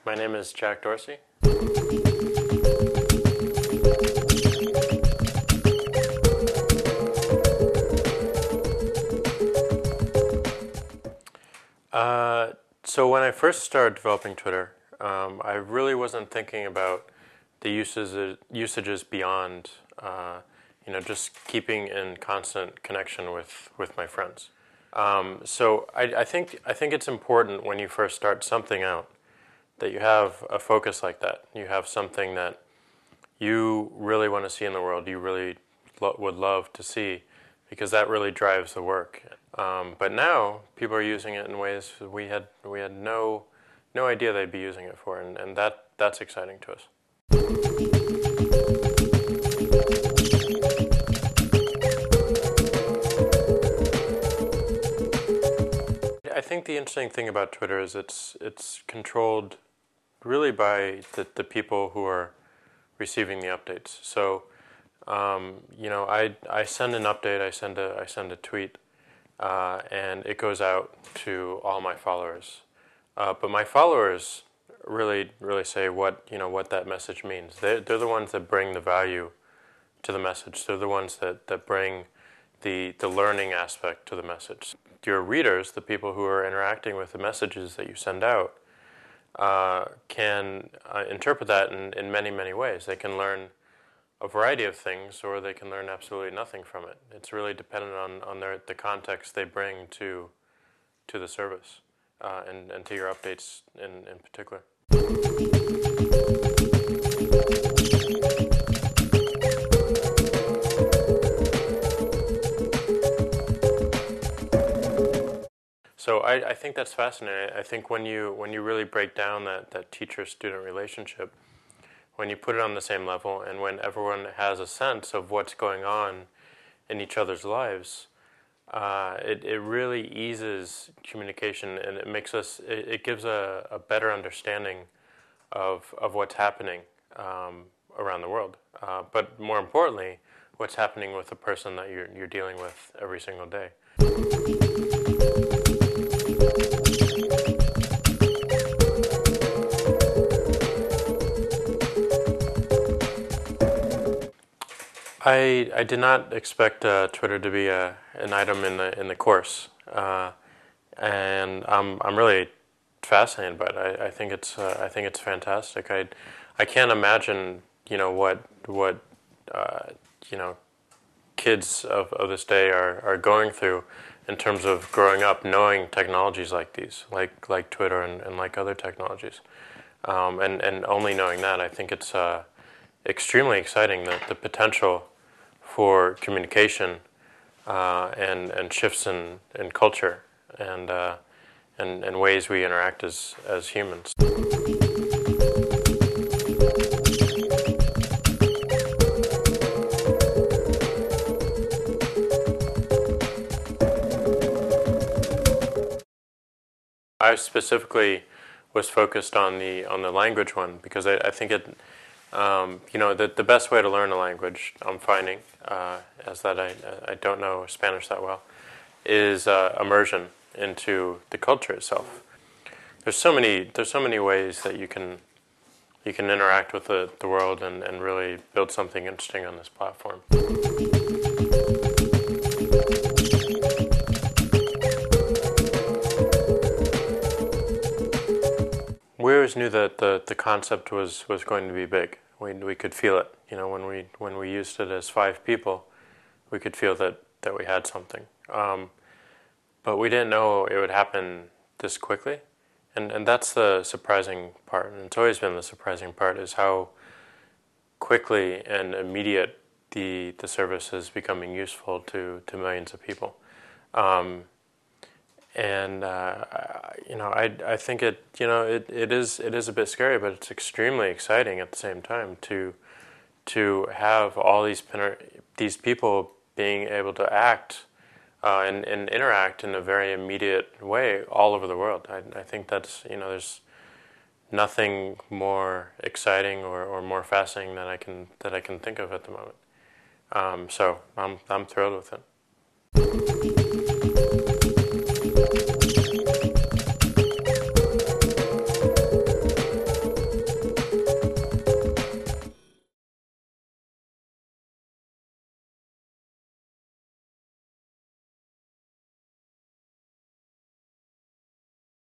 My name is Jack Dorsey. So when I first started developing Twitter, I really wasn't thinking about the usages beyond, just keeping in constant connection with my friends. So I think it's important when you first start something out that you have a focus like that. You have something that you really want to see in the world, you really would love to see, because that really drives the work. But now people are using it in ways we had no idea they'd be using it for, and that's exciting to us. I think the interesting thing about Twitter is it's controlled really by the people who are receiving the updates. So I send an update, I send a tweet, and it goes out to all my followers. But my followers really say what that message means. They're the ones that bring the value to the message. They're the ones that bring the learning aspect to the message. Your readers, the people who are interacting with the messages that you send out, can interpret that in many ways. They can learn a variety of things, or they can learn absolutely nothing from it. It's really dependent on the context they bring to the service, and to your updates in particular. So I think that's fascinating. I think when you really break down that teacher-student relationship, when you put it on the same level, and when everyone has a sense of what's going on in each other's lives, it really eases communication, and it gives a better understanding of what's happening around the world. But more importantly, what's happening with the person that you're dealing with every single day. I did not expect Twitter to be an item in the course, and I'm really fascinated by it. I think it's fantastic. I can't imagine what kids of this day are going through in terms of growing up knowing technologies like these, like Twitter and like other technologies, and only knowing that. I think it's extremely exciting, the potential for communication and shifts in culture and ways we interact as humans. I specifically was focused on the language one because I think it. The best way to learn a language, I'm finding, as that I don't know Spanish that well, is immersion into the culture itself. There's so many ways that you can interact with the world and really build something interesting on this platform. We always knew that the concept was going to be big. We could feel it. When we used it as 5 people, we could feel that we had something. But we didn't know it would happen this quickly, and that's the surprising part. And it's always been the surprising part, is how quickly and immediate the service is becoming useful to millions of people. I think it is a bit scary, but it's extremely exciting at the same time to have all these people being able to act and interact in a very immediate way all over the world. I think that's there's nothing more exciting or more fascinating that I can think of at the moment. So I'm thrilled with it.